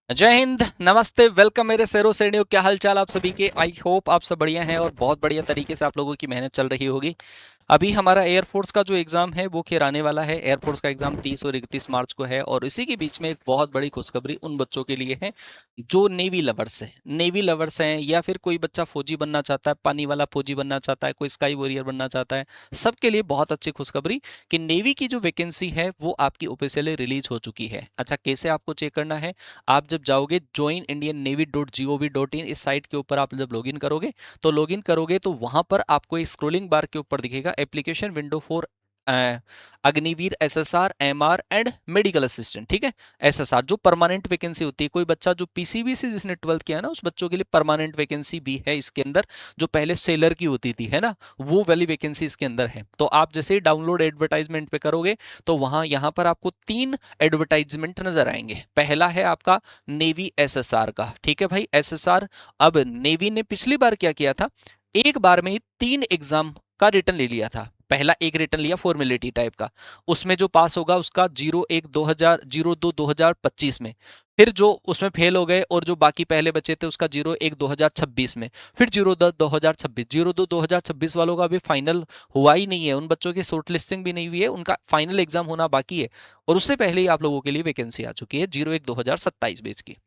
जय हिंद, नमस्ते, वेलकम मेरे शेरों श्रेणियों। क्या हाल चाल आप सभी के। आई होप आप सब बढ़िया हैं और बहुत बढ़िया तरीके से आप लोगों की मेहनत चल रही होगी। अभी हमारा एयरफोर्स का जो एग्ज़ाम है वो खैर आने वाला है। एयरफोर्स का एग्ज़ाम 30 और 31 मार्च को है और इसी के बीच में एक बहुत बड़ी खुशखबरी उन बच्चों के लिए है जो नेवी लवर्स हैं। नेवी लवर्स हैं या फिर कोई बच्चा फौजी बनना चाहता है, पानी वाला फौजी बनना चाहता है, कोई स्काई वॉरियर बनना चाहता है। सबके लिए बहुत अच्छी खुशखबरी कि नेवी की जो वैकेंसी है वो आपकी ऑफिशियली रिलीज हो चुकी है। अच्छा, कैसे आपको चेक करना है? आप जब जाओगे joinindiannavy.gov.in इस साइट के ऊपर आप जब लॉगिन करोगे तो वहां पर आपको एक स्क्रोलिंग बार के ऊपर दिखेगा application window for Agniveer SSR MR and medical assistant. ठीक है, एसएसआर जो परमानेंट वैकेंसी होती है, कोई बच्चा जो पीसीबी से जिसने 12th किया ना उस बच्चों के लिए परमानेंट वैकेंसी भी है इसके अंदर। जो पहले सेलर की होती थी है ना, वो वाली वैकेंसी इसके अंदर है। तो आप जैसे ही डाउनलोड एडवर्टाइजमेंट पे करोगे तो वहां यहां पर आपको 3 एडवर्टाइजमेंट नजर आएंगे। पहला है आपका नेवी एसएसआर का। ठीक है भाई, एसएसआर। अब नेवी ने पिछली बार क्या किया था, एक बार में ही 3 एग्जाम का रिटर्न ले लिया था। पहला एक रिटर्न लिया फॉर्मेलिटी टाइप का, उसमें जो पास होगा उसका 01/02/2025 में। फिर जो उसमें फेल हो गए और जो बाकी पहले बचे थे उसका 01/2026 में। फिर 02/2026, 02/2026 वालों का अभी फाइनल हुआ ही नहीं है, उन बच्चों की शॉर्ट लिस्टिंग भी नहीं हुई है, उनका फाइनल एग्जाम होना बाकी है। और उससे पहले ही आप लोगों के लिए वैकेंसी आ चुकी है 01/2027 बैच की।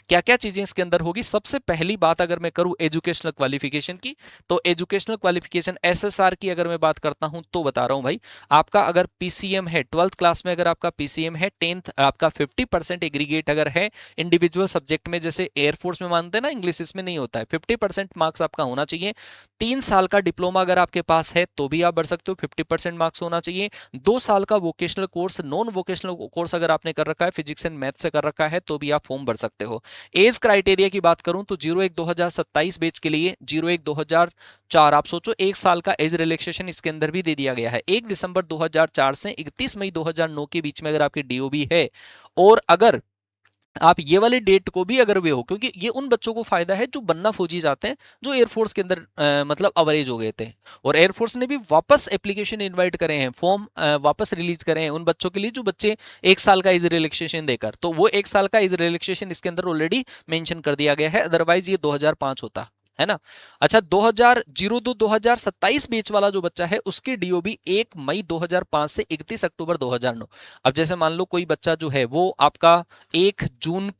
क्या क्या चीजें इसके अंदर होगी? सबसे पहली बात अगर मैं करूं एजुकेशनल क्वालिफिकेशन की, तो एजुकेशनल क्वालिफिकेशन एसएसआर की अगर मैं बात करता हूं तो बता रहा हूं भाई, आपका अगर पीसीएम है 12th क्लास में, अगर आपका पीसीएम है, 10th आपका 50% एग्रीगेट अगर है इंडिविजुअल सब्जेक्ट में, जैसे एयरफोर्स में मानते हैं ना इंग्लिश, इसमें नहीं होता है, 50% मार्क्स आपका होना चाहिए। 3 साल का डिप्लोमा अगर आपके पास है तो भी आप बढ़ सकते हो, 50% मार्क्स होना चाहिए। 2 साल का vocational course, non vocational course अगर आपने कर रखा है, फिजिक्स एंड मैथ से कर रखा है, तो भी आप फॉर्म भर सकते हो। एज क्राइटेरिया की बात करूं तो 01/2027 बैच के लिए 01/2004, आप सोचो 1 साल का एज रिलैक्सेशन इसके अंदर भी दे दिया गया है। 1 दिसंबर 2004 से 31 मई 2009 के बीच में अगर आपकी डीओबी है, और अगर आप ये वाली डेट को भी अगर वे हो, क्योंकि ये उन बच्चों को फायदा है जो बनना फौजी जाते हैं, जो एयरफोर्स के अंदर मतलब अवरेज हो गए थे, और एयरफोर्स ने भी वापस एप्लीकेशन इनवाइट करे हैं, फॉर्म वापस रिलीज करे हैं उन बच्चों के लिए जो बच्चे 1 साल का एज रिलैक्सेशन देकर, तो वो 1 साल का एज रिलैक्सेशन इसके अंदर ऑलरेडी मेंशन कर दिया गया है, अदरवाइज ये 2005 होता है ना। अच्छा, 2027 बैच वाला जो बच्चा है उसकी डीओबी 1 मई 2005 से 31 अक्टूबर 2009। अब जैसे मान लो कोई बच्चा जो है वो आपका 1 जून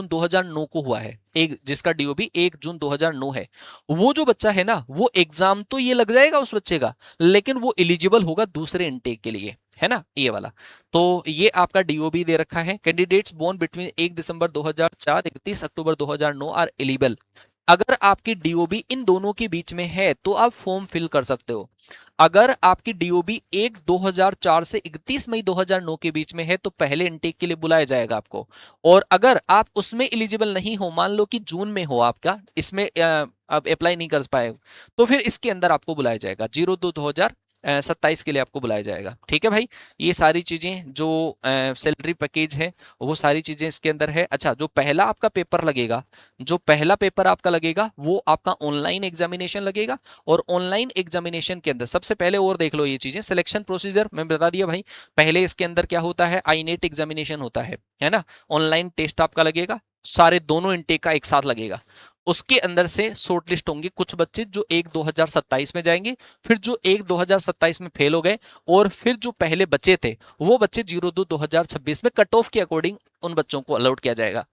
2009 को हुआ है, एक जिसका डीओबी 1 जून 2009 है, वो जो बच्चा है ना, वो एग्जाम तो ये लग जाएगा उस बच्चे का, लेकिन वो एलिजिबल होगा दूसरे इनटेक के लिए, है ना, ये वाला। तो ये आपका डीओबी दे रखा है, candidates born between 1 December 2004 31 October 2009 are eligible. अगर आपकी डीओबी इन दोनों के बीच में है तो आप फॉर्म फिल कर सकते हो। अगर आपकी डीओबी 1/2004 से 31 मई 2009 के बीच में है तो पहले इनटेक के लिए बुलाया जाएगा आपको। और अगर आप उसमें एलिजिबल नहीं हो, मान लो कि जून में हो आपका, इसमें आप अप्लाई नहीं कर पाए, तो फिर इसके अंदर आपको बुलाया जाएगा 02/2027 के लिए आपको बुलाया जाएगा। ठीक है भाई, ये सारी चीजें जो सैलरी पैकेज है वो सारी चीजें इसके अंदर है। अच्छा, जो पहला आपका पेपर लगेगा, जो पहला पेपर आपका लगेगा वो आपका ऑनलाइन एग्जामिनेशन लगेगा। और ऑनलाइन एग्जामिनेशन के अंदर सबसे पहले और देख लो ये चीजें, सिलेक्शन प्रोसीजर मैं बता दिया भाई। पहले इसके अंदर क्या होता है, आई नेट एग्जामिनेशन होता है ना, ऑनलाइन टेस्ट आपका लगेगा, सारे दोनों इनटेक का एक साथ लगेगा। उसके अंदर से शॉर्ट लिस्ट होंगे कुछ बच्चे जो 1/2027 में जाएंगे, फिर जो 1/2027 में फेल हो गए, और फिर जो पहले बचे थे वो बच्चे 02/2026 में कट ऑफ के अकॉर्डिंग उन बच्चों को अलॉट किया जाएगा।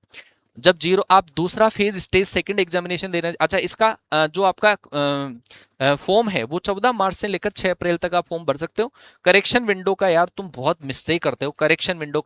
जब जीरो आप दूसरा फेज स्टेज सेकंड एग्जामिनेशन देना, अच्छा इसका जो आपका फॉर्म है वो 14 मार्च से लेकर 6 अप्रैल तक आप फॉर्म भर सकते हो। करेक्शन विंडो का यार तुम बहुत मिस्टेक करते हो, करेक्शन विंडो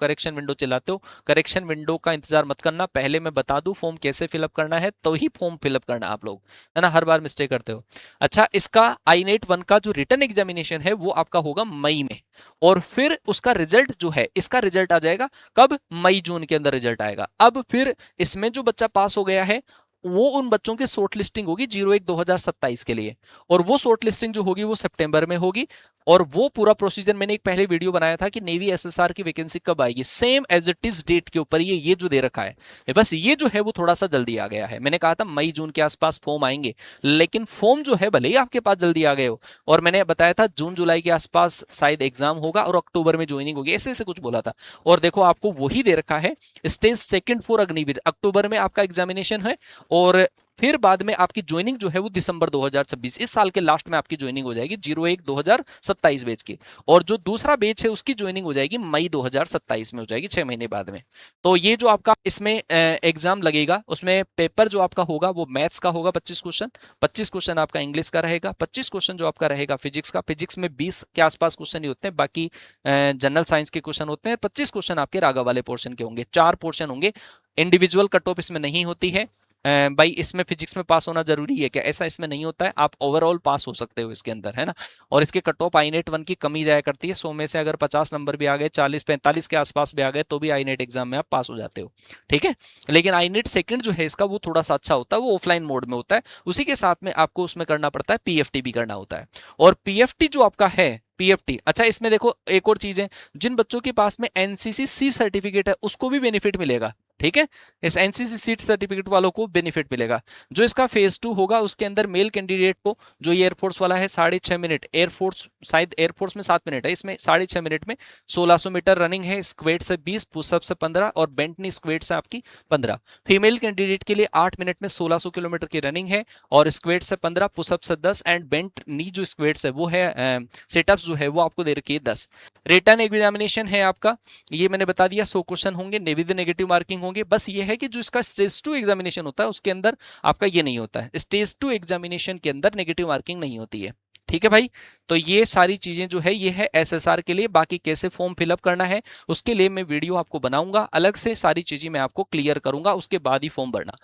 चलाते हो। करेक्शन विंडो का इंतजार मत करना, पहले मैं बता दूं फॉर्म कैसे फिलअप करना है तो ही फॉर्म फिलअप करना आप लोग, है ना, हर बार मिस्टेक करते हो। अच्छा, इसका आई नेट 1 का जो रिटर्न एग्जामिनेशन है वो आपका होगा मई में, और फिर उसका रिजल्ट जो है, इसका रिजल्ट आ जाएगा कब, मई जून के अंदर रिजल्ट आएगा। अब फिर इसमें जो बच्चा पास हो गया है वो उन बच्चों की शॉर्ट लिस्टिंग होगी 01/2027 के लिए, और वो शॉर्ट लिस्टिंग जो होगी वो सितंबर में होगी। और वो पूरा प्रोसीजर मैंने एक पहले वीडियो बनाया था कि नेवी एसएसआर की वैकेंसी कब आएगी, same as it is date के ऊपर ये जो दे रखा है, बस ये जो है वो थोड़ा सा जल्दी आ गया है। मैंने कहा था मई जून के आसपास फॉर्म आएंगे, लेकिन फॉर्म जो है भले ही आपके पास जल्दी आ गए हो, और मैंने बताया था जून जुलाई के आसपास शायद एग्जाम होगा और अक्टूबर में ज्वाइनिंग होगी, ऐसे ऐसे कुछ बोला था। और देखो आपको वही दे रखा है, स्टेज सेकंड फॉर अग्निवीर अक्टूबर में आपका एग्जामिनेशन है, और फिर बाद में आपकी ज्वाइनिंग जो है वो दिसंबर 2026, इस साल के लास्ट में आपकी ज्वाइनिंग हो जाएगी 01/2027 बैच की, और जो दूसरा बैच है उसकी ज्वाइनिंग हो जाएगी मई 2027 में हो जाएगी, 6 महीने बाद में। तो ये जो आपका इसमें एग्जाम लगेगा, उसमें पेपर जो आपका होगा वो मैथ्स का होगा 25 क्वेश्चन, 25 क्वेश्चन आपका इंग्लिश का रहेगा, 25 क्वेश्चन जो आपका रहेगा फिजिक्स का, फिजिक्स में 20 के आसपास क्वेश्चन ही होते हैं, बाकी जनरल साइंस के क्वेश्चन होते हैं, 25 क्वेश्चन आपके रागा वाले पोर्शन के होंगे, 4 पोर्शन होंगे। इंडिविजुअल कट ऑफ इसमें नहीं होती है, भाई इसमें फिजिक्स में पास होना जरूरी है क्या, ऐसा इसमें नहीं होता है, आप ओवरऑल पास हो सकते हो इसके अंदर, है ना। और इसके कट ऑफ आईनेट 1 की कमी जाया करती है, 100 में से अगर 50 नंबर भी आ गए, 40-45 के आसपास भी आ गए, तो भी आईनेट एग्जाम में आप पास हो जाते हो, ठीक है। लेकिन आईनेट सेकंड जो है इसका वो थोड़ा सा अच्छा होता है, वो ऑफलाइन मोड में होता है, उसी के साथ में आपको उसमें करना पड़ता है, पीएफटी भी करना होता है। और पीएफटी जो आपका है, पीएफटी, अच्छा इसमें देखो एक और चीज है, जिन बच्चों के पास में एनसीसी सी सर्टिफिकेट है उसको भी बेनिफिट मिलेगा, ठीक है। इस एनसीसी सीट सर्टिफिकेट वालों को बेनिफिट मिलेगा। जो इसका फेज 2 होगा उसके अंदर मेल कैंडिडेट को, जो ये एयरफोर्स वाला है 6.5 मिनट, एयरफोर्स शायद एयरफोर्स में 7 मिनट है, इसमें 6.5 मिनट में 1600 मीटर रनिंग है, स्क्वेट से 20, पुशअप से 15 और बेंटनी स्क्वेट से आपकी 15। फीमेल कैंडिडेट के लिए 8 मिनट में 1600 किलोमीटर की रनिंग है, और स्क्वेट से 15, पुशअप से 10 एंड बेंट नी जो स्क्वेट्स है वो है, सेटअप्स जो है वो आपको दे रखी है 10। रिटर्न एग्जामिनेशन है आपका, ये मैंने बता दिया 100 क्वेश्चन होंगे, विद नेगेटिव मार्किंग होंगे। बस ये है कि जो इसका स्टेज 2 एग्जामिनेशन होता है उसके अंदर आपका ये नहीं होता है, स्टेज 2 एग्जामिनेशन के अंदर नेगेटिव मार्किंग नहीं होती है, ठीक है भाई। तो ये सारी चीजें जो है ये है एसएसआर के लिए, बाकी कैसे फॉर्म फिलअप करना है उसके लिए मैं वीडियो आपको बनाऊंगा अलग से, सारी चीजें मैं आपको क्लियर करूंगा, उसके बाद ही फॉर्म भरना।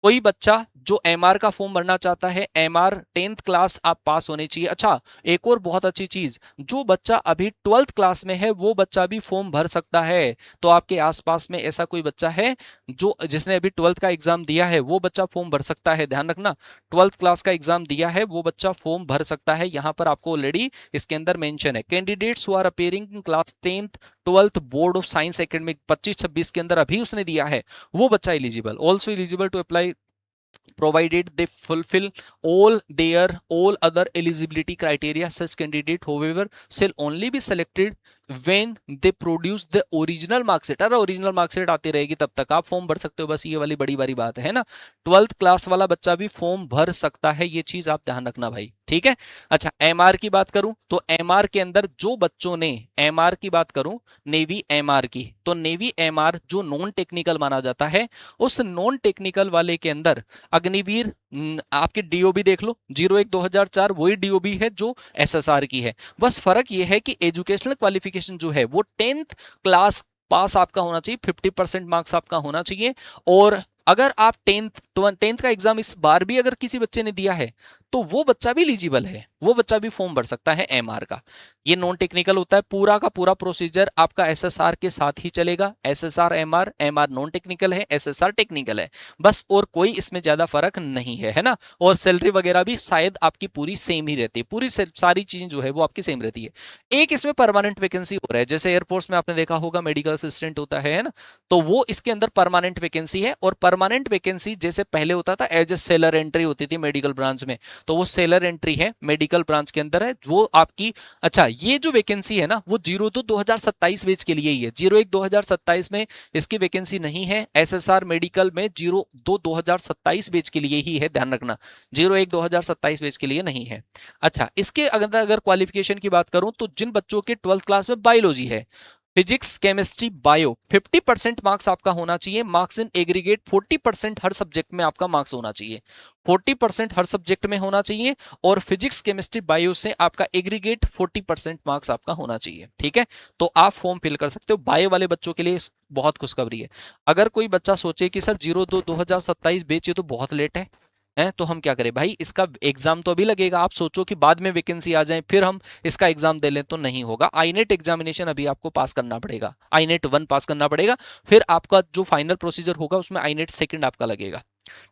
कोई बच्चा जो एमआर का फॉर्म भरना चाहता है, एमआर 10th क्लास आप पास होने चाहिए। अच्छा एक और बहुत अच्छी चीज, जो बच्चा अभी 12th क्लास में है वो बच्चा भी फॉर्म भर सकता है। तो आपके आसपास में ऐसा कोई बच्चा है जो जिसने अभी 12th का एग्जाम दिया है, वो बच्चा फॉर्म भर सकता है, ध्यान रखना 12th क्लास का एग्जाम दिया है वो बच्चा फॉर्म भर सकता है। यहाँ पर आपको ऑलरेडी इसके अंदर मेंशन है, candidates who are appearing in class 10th 12th board of science academic 25-26 के अंदर अभी उसने दिया है, वो बच्चा eligible, also eligible to apply provided they fulfill all other eligibility criteria. Such candidate however shall only be selected when they produce the original marksheet। अरे original marksheet आती रहेगी तब तक आप फॉर्म भर सकते हो, बस ये वाली बड़ी बड़ी बात है ना। 12th क्लास वाला बच्चा भी फॉर्म भर सकता है, ये चीज आप ध्यान रखना भाई, ठीक है। अच्छा एमआर की बात करूं तो एमआर के अंदर जो बच्चों ने, एमआर की बात करूं नेवी एमआर की, तो नेवी एमआर जो नॉन टेक्निकल माना जाता है, उस नॉन टेक्निकल वाले के अंदर अग्निवीर आपकी डीओबी देख लो 01/2004 वही डीओबी है जो एसएसआर की है। बस फर्क ये है कि एजुकेशनल क्वालिफिकेशन जो है वो 10th क्लास पास आपका होना चाहिए, 50% मार्क्स आपका होना चाहिए। और अगर आप 10th का एग्जाम इस बार भी अगर किसी बच्चे ने दिया है तो वो बच्चा भी एलिजिबल है, वो बच्चा भी फॉर्म भर सकता है एमआर का। ये नॉन टेक्निकल होता है, पूरा का पूरा प्रोसीजर आपका एसएसआर के साथ ही चलेगा। SSR MR, MR non technical है, एसएसआर टेक्निकल है, बस और कोई इसमें ज्यादा फर्क नहीं है ना। और सैलरी वगैरह भी शायद आपकी पूरी सेम ही रहती है, पूरी सारी चीजें जो है वो आपकी सेम रहती है। एक इसमें परमानेंट वैकेंसी हो रहा है, जैसे एयरफोर्स में आपने देखा होगा मेडिकल असिस्टेंट होता है ना, तो वो इसके अंदर परमानेंट वैकेंसी है। और परमानेंट वैकेंसी जैसे पहले होता था एज ए सेलर एंट्री होती थी मेडिकल ब्रांच में, तो वो सेलर एंट्री है मेडिकल ब्रांच के अंदर है वो आपकी। अच्छा ये जो वैकेंसी है ना वो 02/2027 बैच के लिए ही है, 01/2027 में इसकी वैकेंसी नहीं है। एसएसआर मेडिकल में 02/2027 बैच के लिए ही है, ध्यान रखना 01/2027 बैच के लिए नहीं है। अच्छा इसके अगर क्वालिफिकेशन की बात करूं तो जिन बच्चों के 12th क्लास में बायोलॉजी है, फिजिक्स केमिस्ट्री बायो 50% मार्क्स आपका होना चाहिए, marks in aggregate 40% her subject में आपका मार्क्स होना चाहिए, 40% हर सब्जेक्ट में होना चाहिए। और फिजिक्स केमिस्ट्री बायो से आपका एग्रीगेट 40% मार्क्स आपका होना चाहिए, ठीक है। तो आप फॉर्म फिल कर सकते हो। बायो वाले बच्चों के लिए बहुत खुशखबरी है। अगर कोई बच्चा सोचे कि सर 02/2027 बैच ये तो बहुत लेट है तो हम क्या करें भाई, इसका एग्जाम तो अभी लगेगा। आप सोचो कि बाद में वैकेंसी आ जाए फिर हम इसका एग्जाम दे लें, तो नहीं होगा। आईनेट एग्जामिनेशन अभी आपको पास करना पड़ेगा, आईनेट 1 पास करना पड़ेगा, फिर आपका जो फाइनल प्रोसीजर होगा उसमें आईनेट 2 आपका लगेगा।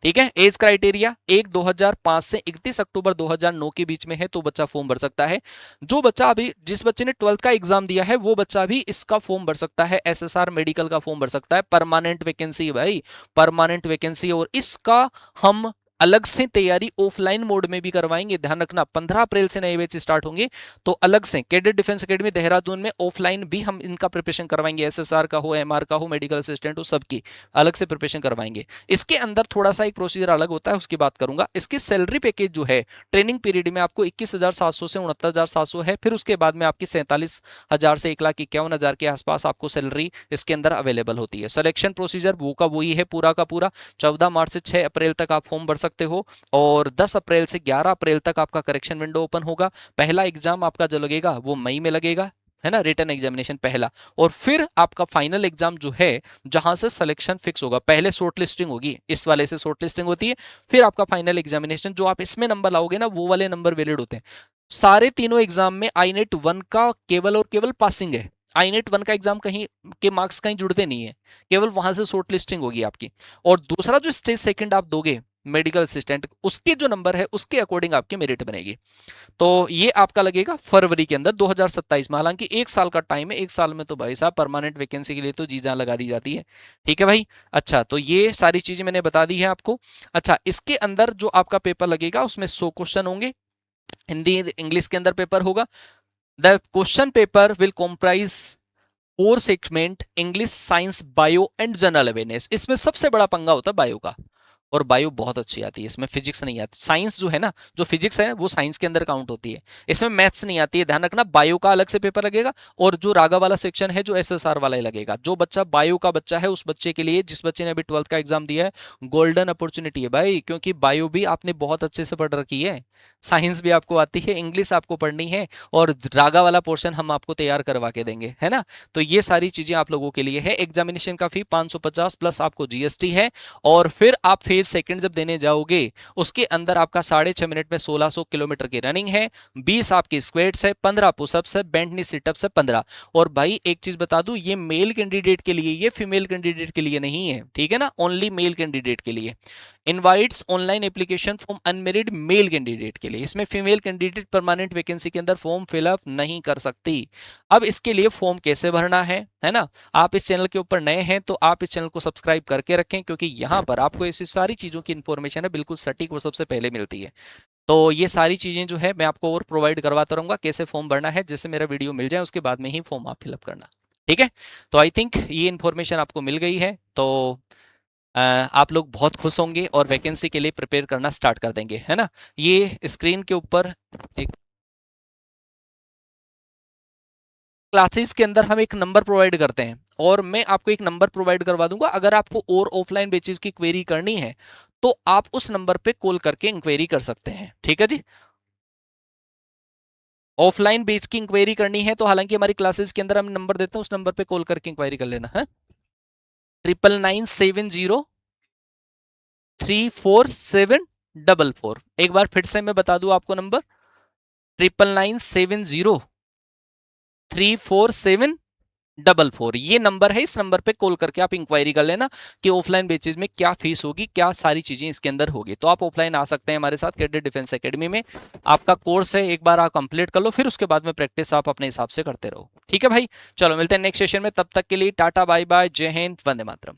ठीक है। एज क्राइटेरिया 1/2005 से 31 अक्टूबर 2009 के बीच में है तो बच्चा फॉर्म भर सकता है। जो बच्चा अभी, जिस बच्चे ने 12th का एग्जाम दिया है वो बच्चा भी इसका फॉर्म भर सकता है, एसएसआर मेडिकल का फॉर्म भर सकता है। परमानेंट वैकेंसी है भाई, परमानेंट वैकेंसी। और इसका हम अलग से तैयारी ऑफलाइन मोड में भी करवाएंगे। ध्यान रखना 15 अप्रैल से नए बैच स्टार्ट होंगे, तो अलग से कैडेट डिफेंस एकेडमी देहरादून में ऑफलाइन भी हम इनका प्रिपरेशन करवाएंगे। एसएसआर का हो, एमआर का हो, मेडिकल असिस्टेंट हो, सबकी अलग से प्रिपरेशन करवाएंगे। इसके अंदर थोड़ा सा एक प्रोसीजर अलग होता है, उसकी बात करूंगा। इसकी सैलरी पैकेज जो है ट्रेनिंग पीरियड में आपको 21,700 से 69,700 है। फिर उसके बाद में आपकी 47,000 से 1,51,000 के आसपास आपको सैलरी इसके अंदर अवेलेबल होती है। सिलेक्शन प्रोसीजर वो का वही है पूरा का पूरा। 14 मार्च से 6 अप्रैल तक आप फॉर्म भर सकते हो और 10 अप्रैल से 11 अप्रैल तक आपका करेक्शन विंडो ओपन होगा। पहला एग्जाम आपका जो लगेगा वो मई में लगेगा, है ना, रिटन एग्जामिनेशन पहला। और फिर आपका फाइनल एग्जाम जो है जहां से सिलेक्शन फिक्स होगा। पहले शॉर्ट लिस्टिंग होगी, इस वाले से शॉर्ट लिस्टिंग होती है, फिर आपका फाइनल एग्जामिनेशन। जो आप इसमें नंबर लाओगे ना वो वाले नंबर वैलिड होते हैं। सारे तीनों एग्जाम में आईनेट 1 का केवल और केवल पासिंग है। आईनेट 1 का एग्जाम कहीं के मार्क्स कहीं जुड़ते नहीं है, केवल वहां से शॉर्ट लिस्टिंग होगी आपकी। और दूसरा जो स्टेज सेकंड आप दोगे मेडिकल असिस्टेंट, उसके जो नंबर है उसके अकॉर्डिंग आपकी मेरिट बनेगी। तो ये आपका लगेगा फरवरी के अंदर 2027 में। हालांकि 1 साल का टाइम है, 1 साल में तो भाई साहब परमानेंट वैकेंसी के लिए तो जी जान लगा दी जाती है। ठीक है भाई। अच्छा, तो ये सारी चीजें मैंने बता दी है आपको। अच्छा, इसके अंदर जो आपका पेपर लगेगा उसमें 100 क्वेश्चन होंगे, हिंदी इंग्लिश के अंदर पेपर होगा। The question paper will comprise 4 segment, English, science, bio and general awareness. इसमें सबसे बड़ा पंगा होता है बायो का, और बायो बहुत अच्छी आती है, इसमें फिजिक्स नहीं आती। साइंस जो है ना, जो फिजिक्स है वो साइंस के अंदर काउंट होती है, इसमें मैथ्स नहीं आती है। ध्यान रखना, बायो का अलग से पेपर लगेगा और जो रागा वाला सेक्शन है जो एसएसआर वाला ही लगेगा। जो बच्चा बायो का बच्चा है उस बच्चे के लिए, जिस बच्चे ने अभी 12th का एग्जाम दिया है, गोल्डन अपॉर्चुनिटी है भाई, क्योंकि बायो भी आपने बहुत अच्छे से पढ़ रखी है, साइंस भी आपको आती है, इंग्लिश आपको पढ़नी है, और रागा वाला पोर्शन हम आपको तैयार करवा के देंगे, है ना। तो ये सारी चीजें आप लोगों के लिए है। एग्जामिनेशन का फी 550 प्लस आपको जीएसटी है। और फिर आप फेज सेकंड जब देने जाओगे उसके अंदर आपका 6.5 मिनट में 1600 किलोमीटर की रनिंग है, 20 आपकी स्क्वेट्स है, 15 पुशअप्स है, बेंट नी सिटअप्स है 15। और भाई एक चीज बता दूं, ये मेल कैंडिडेट के लिए, ये फीमेल कैंडिडेट के लिए नहीं है, ठीक है ना, ओनली मेल कैंडिडेट के लिए। Invites online application form unmarried male candidate के लिए। इसमें फीमेल कैंडिडेट परमानेंट वैकेंसी के अंदर फॉर्म फिलअप नहीं कर सकती। अब इसके लिए फॉर्म कैसे भरना है ना। आप इस चैनल के ऊपर नए हैं तो आप इस चैनल को सब्सक्राइब करके रखें, क्योंकि यहाँ पर आपको ऐसी सारी चीजों की इंफॉर्मेशन है बिल्कुल सटीक, वो सबसे पहले मिलती है। तो ये सारी चीजें जो है मैं आपको और प्रोवाइड करवाता रहूंगा, कैसे फॉर्म भरना है, जैसे मेरा वीडियो मिल जाए उसके बाद में ही फॉर्म आप फिलअप करना। ठीक है। तो आई थिंक ये इन्फॉर्मेशन आपको मिल गई है, तो आप लोग बहुत खुश होंगे और वैकेंसी के लिए प्रिपेयर करना स्टार्ट कर देंगे, है ना। ये स्क्रीन के ऊपर एक क्लासेस के अंदर हम एक नंबर प्रोवाइड करते हैं, और मैं आपको एक नंबर प्रोवाइड करवा दूंगा। अगर आपको और ऑफलाइन बेसिस की क्वेरी करनी है तो आप उस नंबर पे कॉल करके इंक्वायरी कर सकते हैं। ठीक है जी। ऑफलाइन बेस की इंक्वायरी करनी है तो हालांकि हमारी क्लासेस के अंदर हम नंबर देते हैं, उस नंबर पे कॉल करके इंक्वायरी कर लेना है। 9970344744। एक बार फिर से मैं बता दूं आपको नंबर, 9970344744। ये नंबर है, इस नंबर पे कॉल करके आप इंक्वायरी कर लेना कि ऑफलाइन बेसिस में क्या फीस होगी, क्या सारी चीजें इसके अंदर होगी। तो आप ऑफलाइन आ सकते हैं हमारे साथ कैडेट डिफेंस एकेडमी में। आपका कोर्स है, एक बार आप कंप्लीट कर लो, फिर उसके बाद में प्रैक्टिस आप अपने हिसाब से करते रहो। ठीक है भाई, चलो मिलते हैं नेक्स्ट सेशन में, तब तक के लिए टाटा बाय बाय, जय हिंद, वंदे मातरम।